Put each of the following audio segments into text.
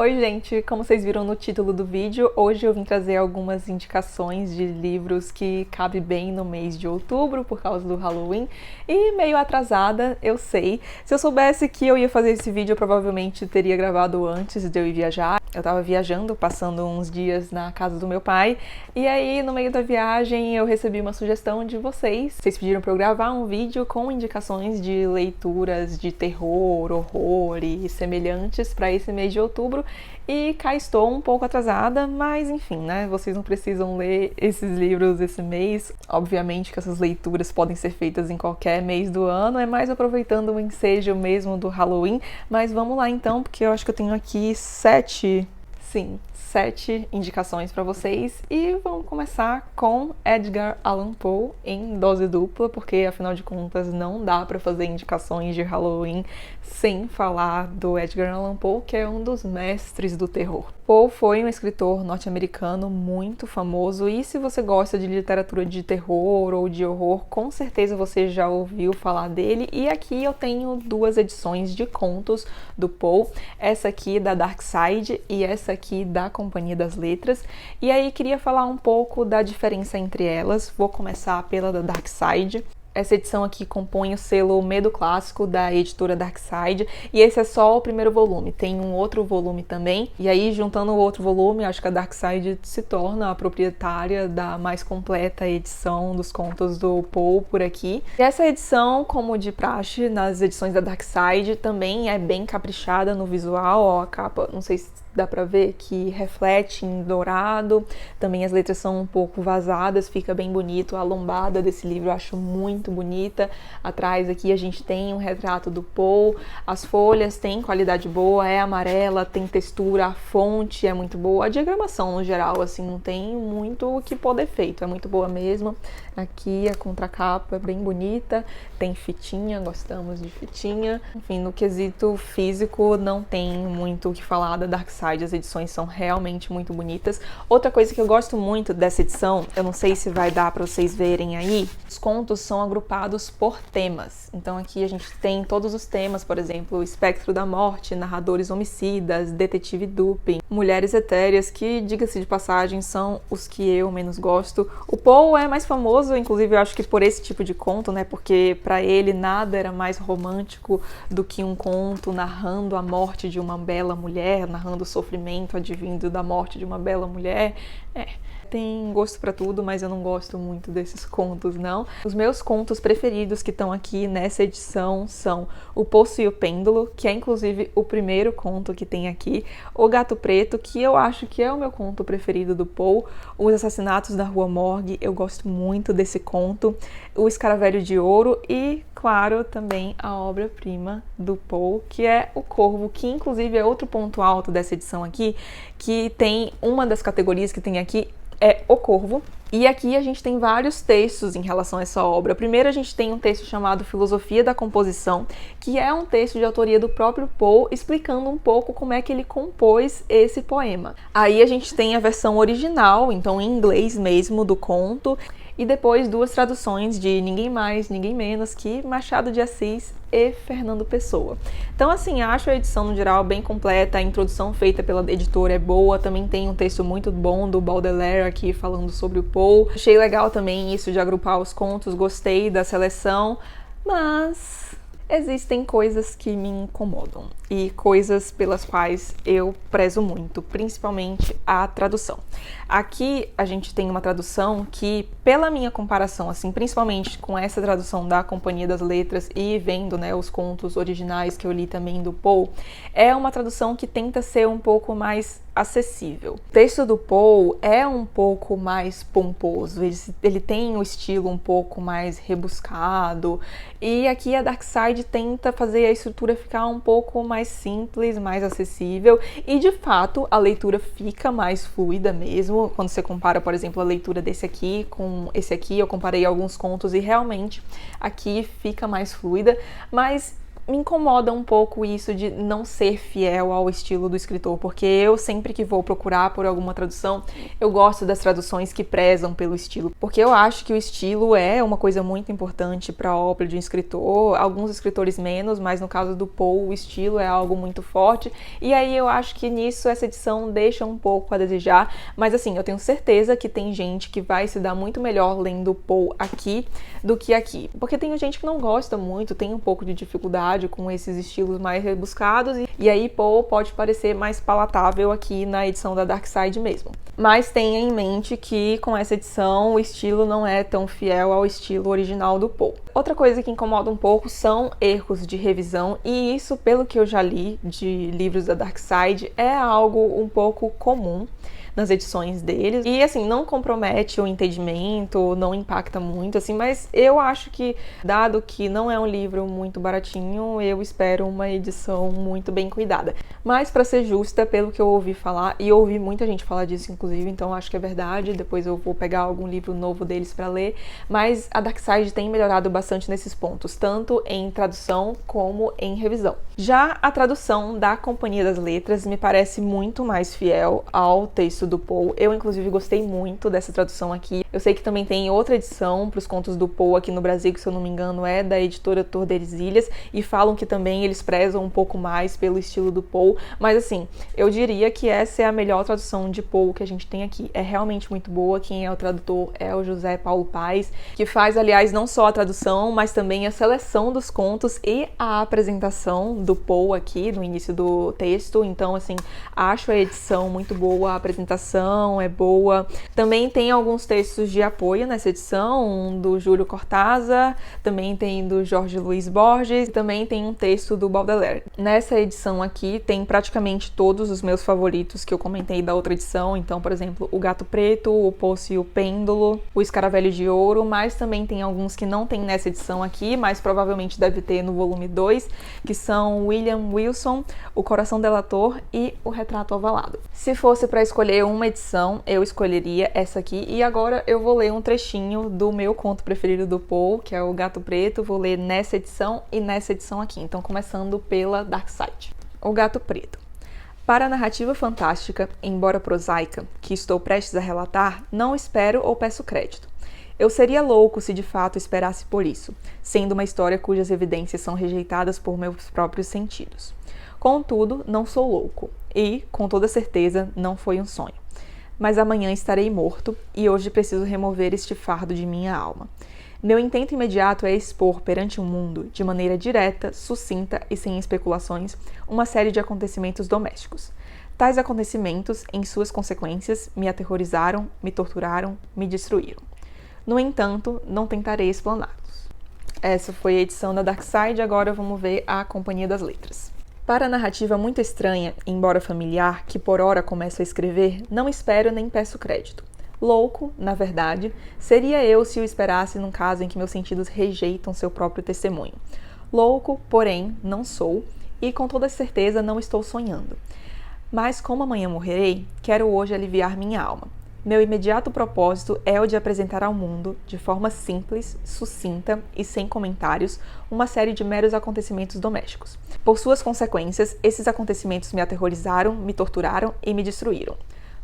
Oi gente, como vocês viram no título do vídeo, hoje eu vim trazer algumas indicações de livros que cabem bem no mês de outubro por causa do Halloween e meio atrasada, eu sei. Se eu soubesse que eu ia fazer esse vídeo, eu provavelmente teria gravado antes de eu ir viajar. Eu tava viajando, passando uns dias na casa do meu pai e aí no meio da viagem eu recebi uma sugestão de vocês. Vocês pediram pra eu gravar um vídeo com indicações de leituras de terror, horror e semelhantes para esse mês de outubro. E cá estou um pouco atrasada, mas enfim, né? Vocês não precisam ler esses livros esse mês. Obviamente que essas leituras podem ser feitas em qualquer mês do ano, é mais aproveitando o ensejo mesmo do Halloween. Mas vamos lá então, porque eu acho que eu tenho aqui sete indicações para vocês e vamos começar com Edgar Allan Poe em dose dupla, porque afinal de contas não dá para fazer indicações de Halloween sem falar do Edgar Allan Poe, que é um dos mestres do terror. Poe foi um escritor norte-americano muito famoso e se você gosta de literatura de terror ou de horror, com certeza você já ouviu falar dele. E aqui eu tenho duas edições de contos do Poe, essa aqui da Dark Side e essa aqui da Companhia das Letras. E aí queria falar um pouco da diferença entre elas. Vou começar pela da Dark Side. Essa edição aqui compõe o selo Medo Clássico da editora Dark Side e esse é só o primeiro volume, tem um outro volume também. E aí, juntando o outro volume, acho que a Dark Side se torna a proprietária da mais completa edição dos contos do Poe por aqui. E essa edição, como de praxe nas edições da Dark Side, também é bem caprichada no visual. Ó, a capa, não sei se dá pra ver que reflete em dourado, também as letras são um pouco vazadas, fica bem bonito. A lombada desse livro eu acho muito bonita. Atrás aqui a gente tem um retrato do Poe, as folhas têm qualidade boa, é amarela, tem textura, a fonte é muito boa, a diagramação no geral, assim, não tem muito o que pôr defeito, é muito boa mesmo. Aqui a contracapa é bem bonita, tem fitinha, gostamos de fitinha. Enfim, no quesito físico não tem muito o que falar da Dark Side, as edições são realmente muito bonitas. Outra coisa que eu gosto muito dessa edição, eu não sei se vai dar para vocês verem aí, os contos são agrupados por temas. Então aqui a gente tem todos os temas, por exemplo, o Espectro da Morte, Narradores Homicidas, Detetive Dupin, Mulheres Etéreas, que, diga-se de passagem, são os que eu menos gosto. O Poe é mais famoso, inclusive eu acho que por esse tipo de conto, né, porque para ele nada era mais romântico do que um conto narrando a morte de uma bela mulher, narrando o sofrimento advindo da morte de uma bela mulher. Tem gosto pra tudo, mas eu não gosto muito desses contos, não. Os meus contos preferidos que estão aqui nessa edição são O Poço e o Pêndulo, que é inclusive o primeiro conto que tem aqui, O Gato Preto, que eu acho que é o meu conto preferido do Poe, Os Assassinatos da Rua Morgue, eu gosto muito desse conto, O Escaravelho de Ouro e, claro, também a obra-prima do Poe, que é O Corvo, que inclusive é outro ponto alto dessa edição aqui, que tem uma das categorias que tem aqui é O Corvo. E aqui a gente tem vários textos em relação a essa obra. Primeiro a gente tem um texto chamado Filosofia da Composição, que é um texto de autoria do próprio Poe, explicando um pouco como é que ele compôs esse poema. Aí a gente tem a versão original, então em inglês mesmo, do conto, e depois duas traduções de ninguém mais, ninguém menos que Machado de Assis e Fernando Pessoa. Então, assim, acho a edição no geral bem completa, a introdução feita pela editora é boa, também tem um texto muito bom do Baudelaire aqui falando sobre o Poe. Achei legal também isso de agrupar os contos, gostei da seleção, mas existem coisas que me incomodam e coisas pelas quais eu prezo muito, principalmente a tradução. Aqui a gente tem uma tradução que, pela minha comparação, assim, principalmente com essa tradução da Companhia das Letras e vendo, né, os contos originais que eu li também do Poe, é uma tradução que tenta ser um pouco mais acessível. O texto do Poe é um pouco mais pomposo, ele tem um estilo um pouco mais rebuscado, e aqui a Dark Side tenta fazer a estrutura ficar um pouco mais simples, mais acessível, e de fato a leitura fica mais fluida mesmo. Quando você compara, por exemplo, a leitura desse aqui com esse aqui, eu comparei alguns contos e realmente aqui fica mais fluida, mas me incomoda um pouco isso de não ser fiel ao estilo do escritor, porque eu sempre que vou procurar por alguma tradução, eu gosto das traduções que prezam pelo estilo, porque eu acho que o estilo é uma coisa muito importante para a obra de um escritor, alguns escritores menos, mas no caso do Poe, o estilo é algo muito forte, e aí eu acho que nisso essa edição deixa um pouco a desejar, mas assim, eu tenho certeza que tem gente que vai se dar muito melhor lendo Poe aqui do que aqui, porque tem gente que não gosta muito, tem um pouco de dificuldade com esses estilos mais rebuscados, e aí Poe pode parecer mais palatável aqui na edição da Dark Side mesmo. Mas tenha em mente que com essa edição o estilo não é tão fiel ao estilo original do Poe. Outra coisa que incomoda um pouco são erros de revisão, e isso, pelo que eu já li de livros da Dark Side, é algo um pouco comum nas edições deles, e assim, não compromete o entendimento, não impacta muito, assim, mas eu acho que, dado que não é um livro muito baratinho, eu espero uma edição muito bem cuidada. Mas pra ser justa, pelo que eu ouvi falar, e eu ouvi muita gente falar disso inclusive, então acho que é verdade, depois eu vou pegar algum livro novo deles pra ler, mas a Dark Side tem melhorado bastante nesses pontos, tanto em tradução como em revisão. Já a tradução da Companhia das Letras me parece muito mais fiel ao texto do Poe. Eu, inclusive, gostei muito dessa tradução aqui. Eu sei que também tem outra edição para os contos do Poe aqui no Brasil, que, se eu não me engano, é da editora Tordesilhas, e falam que também eles prezam um pouco mais pelo estilo do Poe, mas assim, eu diria que essa é a melhor tradução de Poe que a gente tem aqui. É realmente muito boa. Quem é o tradutor é o José Paulo Paes, que faz, aliás, não só a tradução, mas também a seleção dos contos e a apresentação do Poe aqui no início do texto. Então, assim, acho a edição muito boa, a apresentação é boa. Também tem alguns textos de apoio nessa edição, do Júlio Cortázar, também tem do Jorge Luiz Borges, também tem um texto do Baudelaire. Nessa edição aqui tem praticamente todos os meus favoritos que eu comentei da outra edição, então, por exemplo, O Gato Preto, O Poço e o Pêndulo, O Escaravelho de Ouro, mas também tem alguns que não tem nessa edição aqui, mas provavelmente deve ter no volume 2, que são William Wilson, O Coração Delator e O Retrato Ovalado. Se fosse para escolher uma edição, eu escolheria essa aqui, e agora eu vou ler um trechinho do meu conto preferido do Poe, que é O Gato Preto. Vou ler nessa edição e nessa edição aqui, então começando pela Dark Side. O Gato Preto. Para a narrativa fantástica, embora prosaica, que estou prestes a relatar, não espero ou peço crédito. Eu seria louco se de fato esperasse por isso, sendo uma história cujas evidências são rejeitadas por meus próprios sentidos. Contudo, não sou louco, e, com toda certeza, não foi um sonho. Mas amanhã estarei morto, e hoje preciso remover este fardo de minha alma. Meu intento imediato é expor perante o mundo, de maneira direta, sucinta e sem especulações, uma série de acontecimentos domésticos. Tais acontecimentos, em suas consequências, me aterrorizaram, me torturaram, me destruíram. No entanto, não tentarei explaná-los. Essa foi a edição da Dark Side, agora vamos ver a Companhia das Letras. Para a narrativa muito estranha, embora familiar, que por ora começo a escrever, não espero nem peço crédito. Louco, na verdade, seria eu se o esperasse num caso em que meus sentidos rejeitam seu próprio testemunho. Louco, porém, não sou, e com toda certeza não estou sonhando. Mas como amanhã morrerei, quero hoje aliviar minha alma. Meu imediato propósito é o de apresentar ao mundo, de forma simples, sucinta e sem comentários, uma série de meros acontecimentos domésticos. Por suas consequências, esses acontecimentos me aterrorizaram, me torturaram e me destruíram.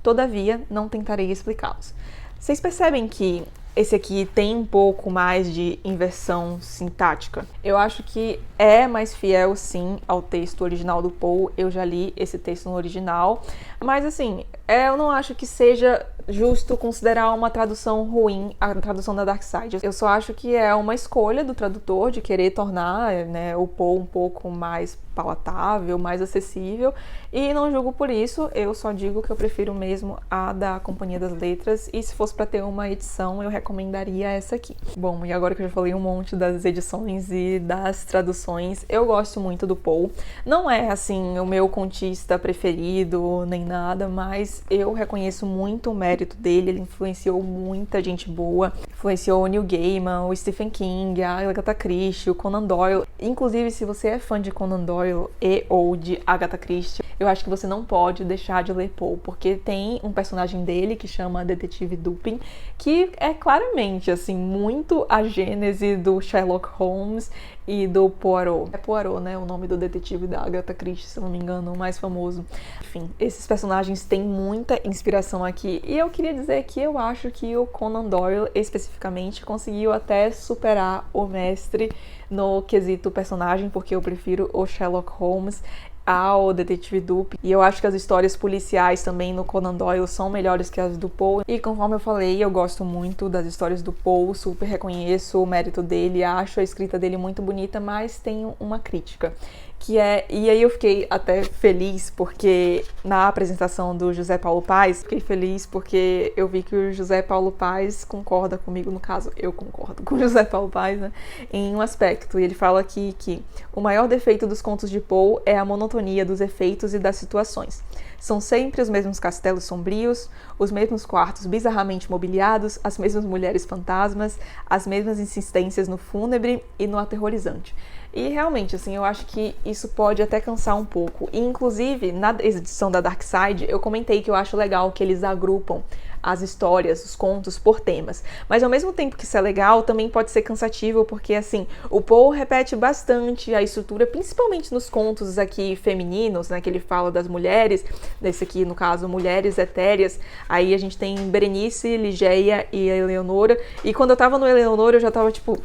Todavia, não tentarei explicá-los. Vocês percebem que esse aqui tem um pouco mais de inversão sintática? Eu acho que é mais fiel, sim, ao texto original do Poe. Eu já li esse texto no original, mas assim, eu não acho que seja justo considerar uma tradução ruim a tradução da Dark Side. Eu só acho que é uma escolha do tradutor de querer tornar, né, o Poe um pouco mais palatável, mais acessível, e não julgo por isso. Eu só digo que eu prefiro mesmo a da Companhia das Letras, e se fosse para ter uma edição, eu recomendaria essa aqui. Bom, e agora que eu já falei um monte das edições e das traduções, eu gosto muito do Poe. Não é, assim, o meu contista preferido, nem nada, mas eu reconheço muito o mérito dele. Ele influenciou muita gente boa, influenciou o Neil Gaiman, o Stephen King, a Agatha Christie, o Conan Doyle. Inclusive, se você é fã de Conan Doyle e ou de Agatha Christie, eu acho que você não pode deixar de ler Poe, porque tem um personagem dele que chama Detetive Dupin, que é claramente, assim, muito a gênese do Sherlock Holmes, e do Poirot. É Poirot, né? O nome do detetive da Agatha Christie, se eu não me engano, o mais famoso. Enfim, esses personagens têm muita inspiração aqui. E eu queria dizer que eu acho que o Conan Doyle, especificamente, conseguiu até superar o mestre no quesito personagem, porque eu prefiro o Sherlock Holmes ao Detetive Dupin, e eu acho que as histórias policiais também no Conan Doyle são melhores que as do Poe, e conforme eu falei, eu gosto muito das histórias do Poe, super reconheço o mérito dele, acho a escrita dele muito bonita, mas tenho uma crítica, que é, e aí eu fiquei até feliz porque na apresentação do José Paulo Paes, fiquei feliz porque eu vi que o José Paulo Paes concorda comigo, no caso, eu concordo com o José Paulo Paes, né, em um aspecto, e ele fala aqui que o maior defeito dos contos de Poe é a monotonia dos efeitos e das situações. São sempre os mesmos castelos sombrios, os mesmos quartos bizarramente mobiliados, as mesmas mulheres fantasmas, as mesmas insistências no fúnebre e no aterrorizante. E realmente, assim, eu acho que isso pode até cansar um pouco. E, inclusive, na edição da Dark Side, eu comentei que eu acho legal que eles agrupam as histórias, os contos por temas. Mas ao mesmo tempo que isso é legal, também pode ser cansativo, porque assim, o Poe repete bastante a estrutura, principalmente nos contos aqui femininos, né, que ele fala das mulheres, desse aqui, no caso, mulheres etéreas. Aí a gente tem Berenice, Ligeia e a Eleonora. E quando eu tava no Eleonora, eu já tava tipo,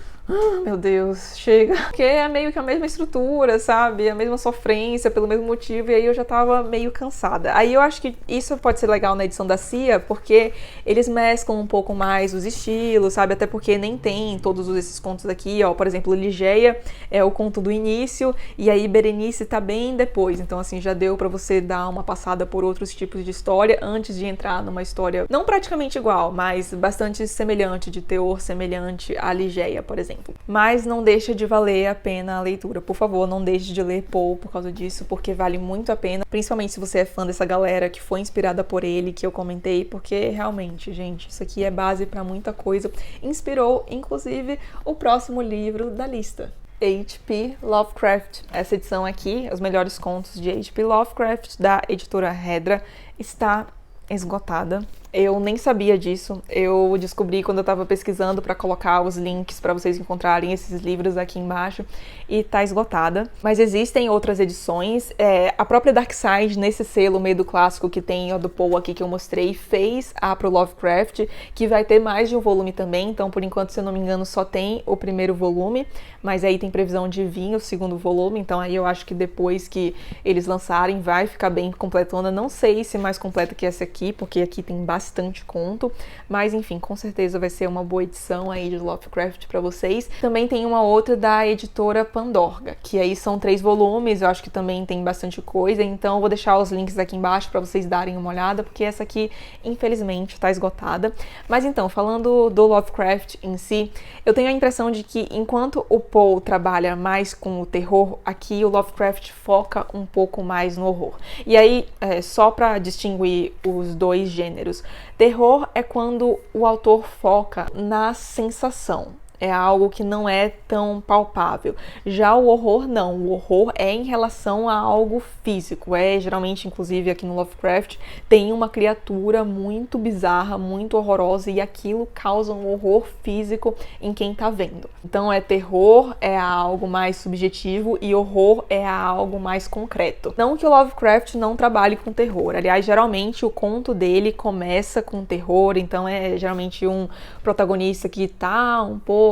meu Deus, chega. Porque é meio que a mesma estrutura, sabe? A mesma sofrência, pelo mesmo motivo, e aí eu já tava meio cansada. Aí eu acho que isso pode ser legal na edição da Cia, porque eles mesclam um pouco mais os estilos, sabe? Até porque nem tem todos esses contos aqui, ó. Por exemplo, Ligeia é o conto do início, e aí Berenice tá bem depois. Então, assim, já deu pra você dar uma passada por outros tipos de história antes de entrar numa história não praticamente igual, mas bastante semelhante, de teor semelhante à Ligeia, por exemplo. Mas não deixa de valer a pena a leitura. Por favor, não deixe de ler Poe por causa disso, porque vale muito a pena, principalmente se você é fã dessa galera que foi inspirada por ele, que eu comentei, porque realmente, gente, isso aqui é base pra muita coisa. Inspirou, inclusive, o próximo livro da lista. H.P. Lovecraft. Essa edição aqui, os melhores contos de H.P. Lovecraft, da editora Hedra, está esgotada. Eu nem sabia disso, eu descobri quando eu tava pesquisando para colocar os links para vocês encontrarem esses livros aqui embaixo, e tá esgotada. Mas existem outras edições, a própria Dark Side, nesse selo meio do clássico que tem a do Poe aqui que eu mostrei, fez a pro Lovecraft, que vai ter mais de um volume também, então por enquanto, se eu não me engano, só tem o primeiro volume, mas aí tem previsão de vir o segundo volume, então aí eu acho que depois que eles lançarem vai ficar bem completona, não sei se mais completa que essa aqui, porque aqui tem bastante conto, mas enfim, com certeza vai ser uma boa edição aí de Lovecraft para vocês. Também tem uma outra da editora Pandorga, que aí são 3 volumes, eu acho que também tem bastante coisa, então eu vou deixar os links aqui embaixo para vocês darem uma olhada, porque essa aqui, infelizmente, tá esgotada. Mas então, falando do Lovecraft em si, eu tenho a impressão de que enquanto o Poe trabalha mais com o terror, aqui o Lovecraft foca um pouco mais no horror. E aí, só para distinguir os dois gêneros, terror é quando o autor foca na sensação. É algo que não é tão palpável. Já o horror, não. O horror é em relação a algo físico. Geralmente, inclusive, aqui no Lovecraft, tem uma criatura muito bizarra, muito horrorosa, e aquilo causa um horror físico em quem tá vendo. Então, terror é algo mais subjetivo e horror é algo mais concreto. Não que o Lovecraft não trabalhe com terror. Aliás, geralmente, o conto dele começa com terror, então é geralmente um protagonista que tá um pouco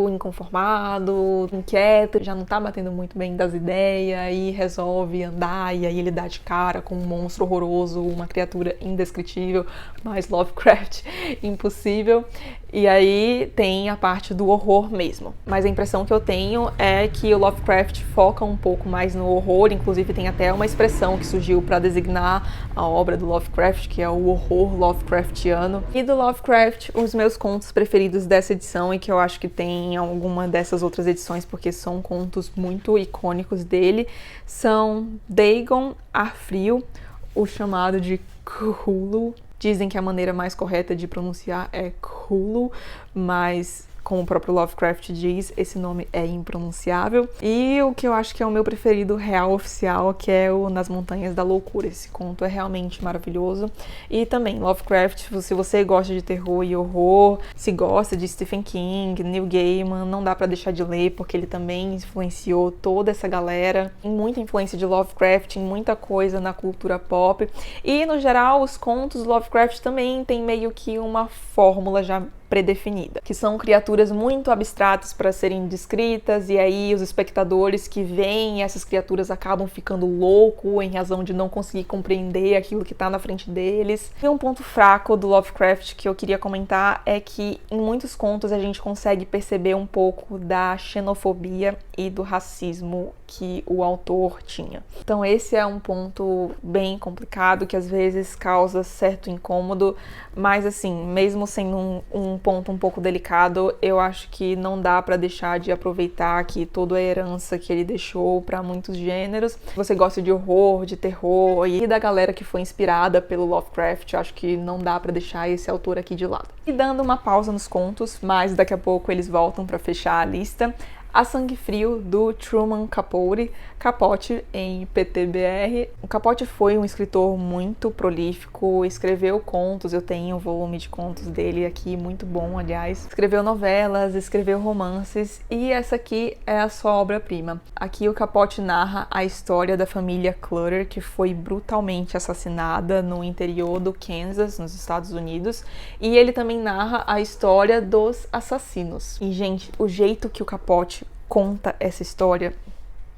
inconformado, inquieto, já não tá batendo muito bem das ideias e resolve andar, e aí ele dá de cara com um monstro horroroso, uma criatura indescritível, mas Lovecraft impossível. E aí tem a parte do horror mesmo. Mas a impressão que eu tenho é que o Lovecraft foca um pouco mais no horror, inclusive tem até uma expressão que surgiu para designar a obra do Lovecraft, que é o horror Lovecraftiano. E do Lovecraft, os meus contos preferidos dessa edição, e que eu acho que tem alguma dessas outras edições, porque são contos muito icônicos dele, são Dagon, Ar Frio, o chamado de Cthulhu. Dizem que a maneira mais correta de pronunciar é Cthulhu, mas como o próprio Lovecraft diz, esse nome é impronunciável. E o que eu acho que é o meu preferido real oficial, que é o Nas Montanhas da Loucura. Esse conto é realmente maravilhoso. E também, Lovecraft, se você gosta de terror e horror, se gosta de Stephen King, Neil Gaiman, não dá pra deixar de ler, porque ele também influenciou toda essa galera. Tem muita influência de Lovecraft em muita coisa na cultura pop. E, no geral, os contos do Lovecraft também tem meio que uma fórmula já predefinida, que são criaturas muito abstratas para serem descritas, e aí os espectadores que veem essas criaturas acabam ficando loucos em razão de não conseguir compreender aquilo que está na frente deles. E um ponto fraco do Lovecraft que eu queria comentar é que em muitos contos a gente consegue perceber um pouco da xenofobia e do racismo que o autor tinha. Então esse é um ponto bem complicado que às vezes causa certo incômodo, mas assim, mesmo sendo um ponto um pouco delicado, eu acho que não dá para deixar de aproveitar aqui toda a herança que ele deixou para muitos gêneros. Se você gosta de horror, de terror e da galera que foi inspirada pelo Lovecraft, eu acho que não dá para deixar esse autor aqui de lado. E dando uma pausa nos contos, mas daqui a pouco eles voltam para fechar a lista. A Sangue Frio, do Truman Capote, em PTBR. O Capote foi um escritor muito prolífico, escreveu contos, eu tenho um volume de contos dele aqui, muito bom, aliás. Escreveu novelas, escreveu romances, e essa aqui é a sua obra-prima. Aqui o Capote narra a história da família Clutter, que foi brutalmente assassinada no interior do Kansas, nos Estados Unidos, e ele também narra a história dos assassinos. E, gente, o jeito que o Capote conta essa história,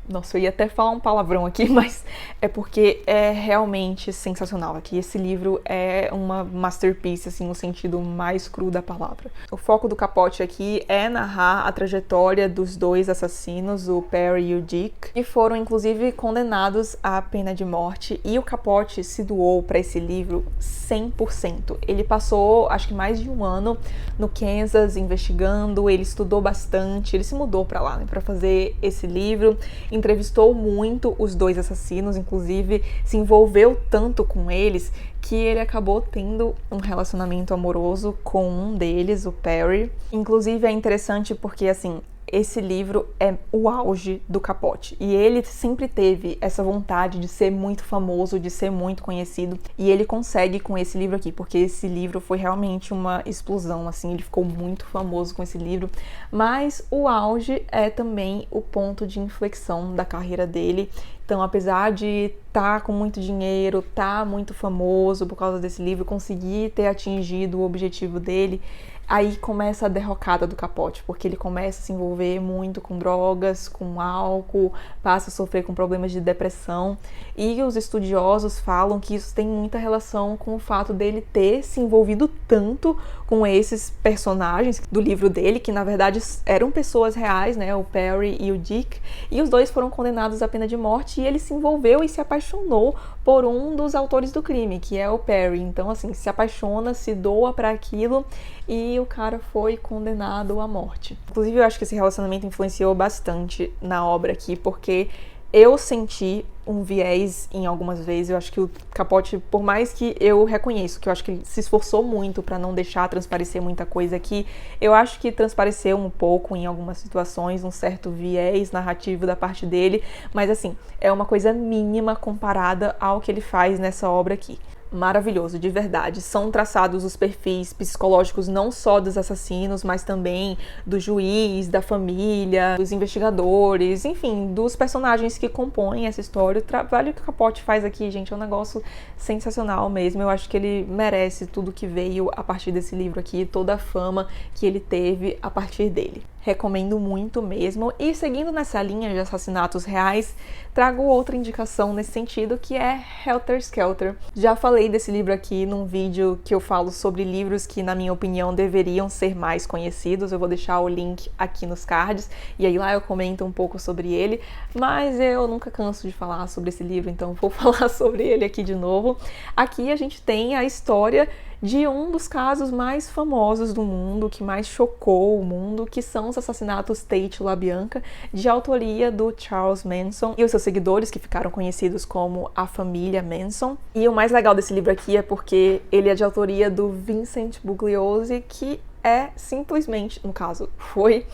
nossa, eu ia até falar um palavrão aqui, mas é porque é realmente sensacional. Aqui esse livro é uma masterpiece, assim, no sentido mais cru da palavra. O foco do Capote aqui é narrar a trajetória dos dois assassinos, o Perry e o Dick, que foram inclusive condenados à pena de morte, e o Capote se doou para esse livro 100%. Ele passou, acho que mais de um ano no Kansas investigando, ele estudou bastante, ele se mudou para lá, né, para fazer esse livro. Entrevistou muito os dois assassinos, inclusive se envolveu tanto com eles que ele acabou tendo um relacionamento amoroso com um deles, o Perry. Inclusive é interessante porque, assim, esse livro é o auge do Capote, e ele sempre teve essa vontade de ser muito famoso, de ser muito conhecido, e ele consegue com esse livro aqui, porque esse livro foi realmente uma explosão, assim, ele ficou muito famoso com esse livro, mas o auge é também o ponto de inflexão da carreira dele. Então, apesar de estar com muito dinheiro, estar muito famoso por causa desse livro, conseguir ter atingido o objetivo dele, aí começa a derrocada do Capote, porque ele começa a se envolver muito com drogas, com álcool, passa a sofrer com problemas de depressão, e os estudiosos falam que isso tem muita relação com o fato dele ter se envolvido tanto com esses personagens do livro dele, que na verdade eram pessoas reais, né, o Perry e o Dick, e os dois foram condenados à pena de morte, e ele se envolveu e se apaixonou por um dos autores do crime, que é o Perry. Então, assim, se apaixona, se doa para aquilo, e o cara foi condenado à morte. Inclusive, eu acho que esse relacionamento influenciou bastante na obra aqui, porque eu senti um viés em algumas vezes. Eu acho que o Capote, por mais que eu reconheço que eu acho que ele se esforçou muito para não deixar transparecer muita coisa aqui, eu acho que transpareceu um pouco em algumas situações, um certo viés narrativo da parte dele, mas assim, é uma coisa mínima comparada ao que ele faz nessa obra aqui. Maravilhoso, de verdade. São traçados os perfis psicológicos não só dos assassinos, mas também do juiz, da família, dos investigadores, enfim, dos personagens que compõem essa história. O trabalho que o Capote faz aqui, gente, é um negócio sensacional mesmo. Eu acho que ele merece tudo que veio a partir desse livro aqui, toda a fama que ele teve a partir dele. Recomendo muito mesmo. E seguindo nessa linha de assassinatos reais, trago outra indicação nesse sentido, que é Helter Skelter. Já falei desse livro aqui num vídeo que eu falo sobre livros que, na minha opinião, deveriam ser mais conhecidos. Eu vou deixar o link aqui nos cards, e aí lá eu comento um pouco sobre ele, mas eu nunca canso de falar sobre esse livro, então vou falar sobre ele aqui de novo. Aqui a gente tem a história de um dos casos mais famosos do mundo, que mais chocou o mundo, que são os assassinatos Tate e LaBianca, de autoria do Charles Manson e os seus seguidores, que ficaram conhecidos como a família Manson. E o mais legal desse livro aqui é porque ele é de autoria do Vincent Bugliosi, que é simplesmente, no caso, foi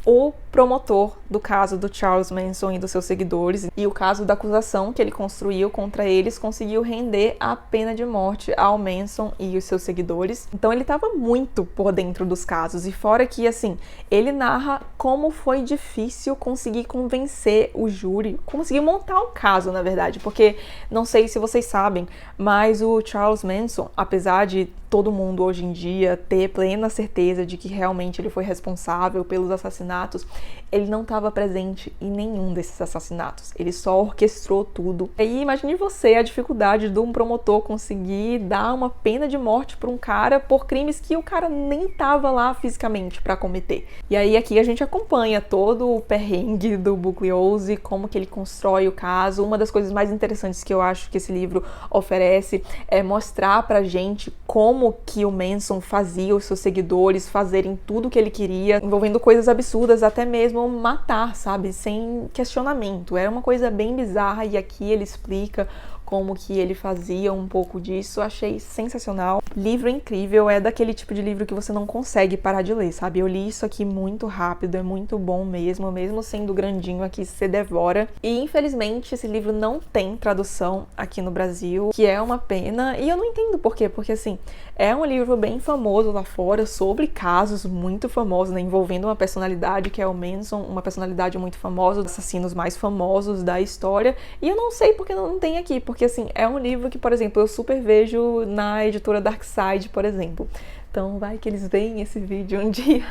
o promotor do caso do Charles Manson e dos seus seguidores, e o caso da acusação que ele construiu contra eles conseguiu render a pena de morte ao Manson e os seus seguidores. Então ele estava muito por dentro dos casos, e fora que, assim, ele narra como foi difícil conseguir convencer o júri, conseguir montar o caso, na verdade, porque não sei se vocês sabem, mas o Charles Manson, apesar de todo mundo hoje em dia ter plena certeza de que realmente ele foi responsável pelos assassinatos, ele não estava presente em nenhum desses assassinatos. Ele só orquestrou tudo. E aí, imagine você a dificuldade de um promotor conseguir dar uma pena de morte para um cara por crimes que o cara nem estava lá fisicamente para cometer. E aí aqui a gente acompanha todo o perrengue do Bugliosi, como que ele constrói o caso. Uma das coisas mais interessantes que eu acho que esse livro oferece é mostrar pra gente como que o Manson fazia os seus seguidores fazerem tudo o que ele queria, envolvendo coisas absurdas, até mesmo matar, sabe? Sem questionamento. Era uma coisa bem bizarra e aqui ele explica como que ele fazia um pouco disso. Achei sensacional. Livro incrível, é daquele tipo de livro que você não consegue parar de ler, sabe? Eu li isso aqui muito rápido, é muito bom mesmo sendo grandinho aqui, você devora. E infelizmente esse livro não tem tradução aqui no Brasil, que é uma pena, e eu não entendo por quê, porque assim, é um livro bem famoso lá fora, sobre casos muito famosos, né, envolvendo uma personalidade que é o Manson, uma personalidade muito famosa, dos assassinos mais famosos da história, e eu não sei porque não tem aqui, porque assim, é um livro que, por exemplo, eu super vejo na editora Darkside, por exemplo. Então vai que eles veem esse vídeo um dia.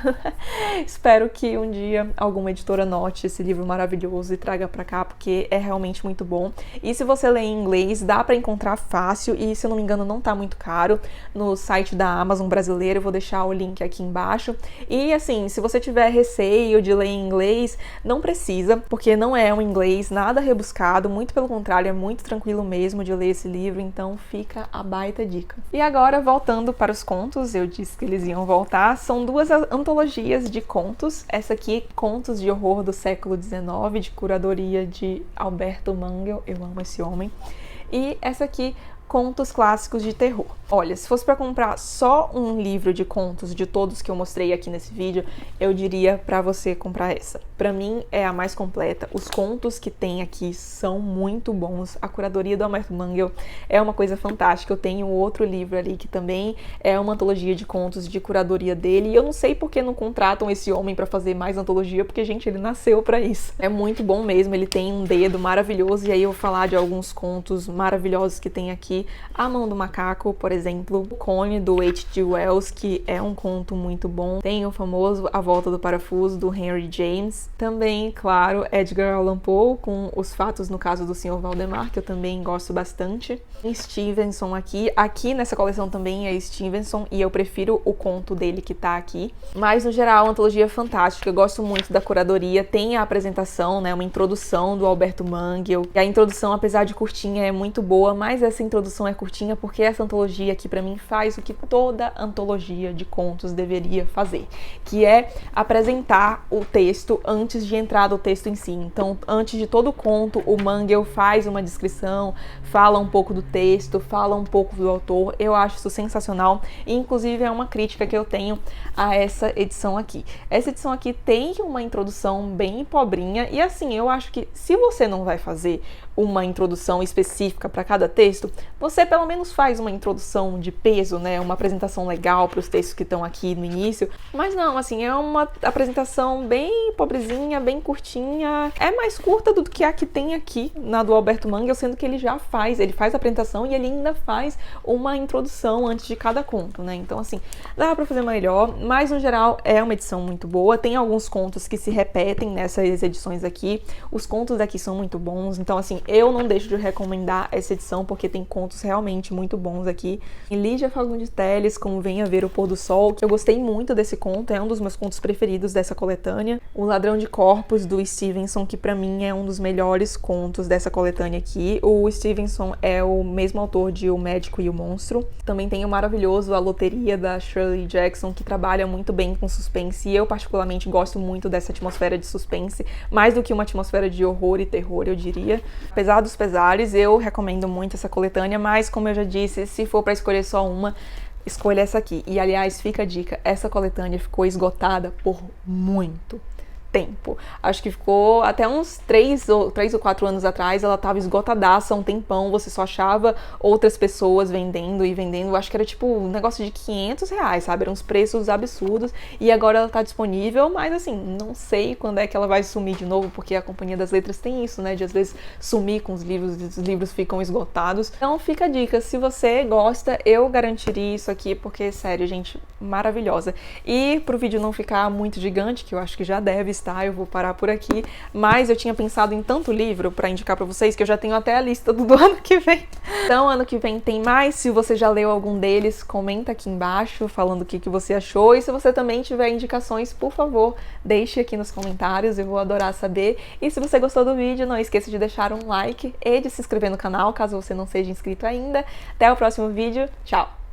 Espero que um dia alguma editora note esse livro maravilhoso e traga pra cá, porque é realmente muito bom. E se você lê em inglês, dá pra encontrar fácil e, se eu não me engano, não tá muito caro no site da Amazon brasileiro. Eu vou deixar o link aqui embaixo. E assim, se você tiver receio de ler em inglês, não precisa, porque não é um inglês nada rebuscado, muito pelo contrário, é muito tranquilo mesmo de ler esse livro, então fica a baita dica. E agora, voltando para os contos, eu disse que eles iam voltar. São duas antologias de contos. Essa aqui, Contos de Horror do Século XIX, de curadoria de Alberto Mangel. Eu amo esse homem. E essa aqui, Contos Clássicos de Terror. Olha, se fosse para comprar só um livro de contos de todos que eu mostrei aqui nesse vídeo, eu diria para você comprar essa. Para mim é a mais completa. Os contos que tem aqui são muito bons. A curadoria do Alberto Mangel é uma coisa fantástica. Eu tenho outro livro ali que também é uma antologia de contos de curadoria dele. E eu não sei por que não contratam esse homem para fazer mais antologia, porque, gente, ele nasceu para isso. É muito bom mesmo. Ele tem um dedo maravilhoso. E aí eu vou falar de alguns contos maravilhosos que tem aqui. A Mão do Macaco, por exemplo, o Cone, do H.G. Wells, que é um conto muito bom. Tem o famoso A Volta do Parafuso, do Henry James. Também, claro, Edgar Allan Poe, com Os Fatos no Caso do Sr. Valdemar, que eu também gosto bastante. Stevenson aqui. Aqui nessa coleção também é Stevenson, e eu prefiro o conto dele que tá aqui. Mas, no geral, a antologia é fantástica. Eu gosto muito da curadoria. Tem a apresentação, né, uma introdução do Alberto Mangel. E a introdução, apesar de curtinha, é muito boa, mas essa introdução é curtinha porque essa antologia aqui, pra mim, faz o que toda antologia de contos deveria fazer, que é apresentar o texto antes de entrar no texto em si. Então, antes de todo o conto, o Mangel faz uma descrição, fala um pouco do texto, fala um pouco do autor. Eu acho isso sensacional, e inclusive é uma crítica que eu tenho a essa edição aqui. Essa edição aqui tem uma introdução bem pobrinha, e assim, eu acho que se você não vai fazer uma introdução específica para cada texto, você pelo menos faz uma introdução de peso, né? Uma apresentação legal para os textos que estão aqui no início. Mas não, assim, é uma apresentação bem pobrezinha, bem curtinha. É mais curta do que a que tem aqui na do Alberto Mangel, sendo que ele faz a apresentação e ele ainda faz uma introdução antes de cada conto, né? Então, assim, dá para fazer melhor, mas no geral é uma edição muito boa. Tem alguns contos que se repetem nessas edições aqui. Os contos daqui são muito bons, então, assim, eu não deixo de recomendar essa edição, porque tem contos realmente muito bons aqui. E Lígia Fagundes Telles, como Venha Ver o Pôr do Sol, que eu gostei muito desse conto, é um dos meus contos preferidos dessa coletânea. O Ladrão de Corpos, do Stevenson, que pra mim é um dos melhores contos dessa coletânea aqui. O Stevenson é o mesmo autor de O Médico e o Monstro. Também tem o maravilhoso A Loteria, da Shirley Jackson, que trabalha muito bem com suspense, e eu particularmente gosto muito dessa atmosfera de suspense, mais do que uma atmosfera de horror e terror, eu diria. Apesar dos pesares, eu recomendo muito essa coletânea, mas como eu já disse, se for para escolher só uma, escolha essa aqui. E, aliás, fica a dica, essa coletânea ficou esgotada por muito tempo. Acho que ficou até uns 3 ou 4 anos atrás, ela tava esgotadaça há um tempão, você só achava outras pessoas vendendo e vendendo. Acho que era tipo um negócio de R$500, sabe? Eram uns preços absurdos. E agora ela tá disponível, mas assim, não sei quando é que ela vai sumir de novo, porque a Companhia das Letras tem isso, né? De às vezes sumir com os livros ficam esgotados. Então fica a dica, se você gosta, eu garantiria isso aqui, porque, sério, gente, maravilhosa. E pro vídeo não ficar muito gigante, que eu acho que já deve estar, eu vou parar por aqui, mas eu tinha pensado em tanto livro pra indicar pra vocês que eu já tenho até a lista do ano que vem. Então, ano que vem tem mais. Se você já leu algum deles, comenta aqui embaixo falando o que você achou, e se você também tiver indicações, por favor, deixe aqui nos comentários, eu vou adorar saber. E se você gostou do vídeo, não esqueça de deixar um like e de se inscrever no canal, caso você não seja inscrito ainda. Até o próximo vídeo, tchau!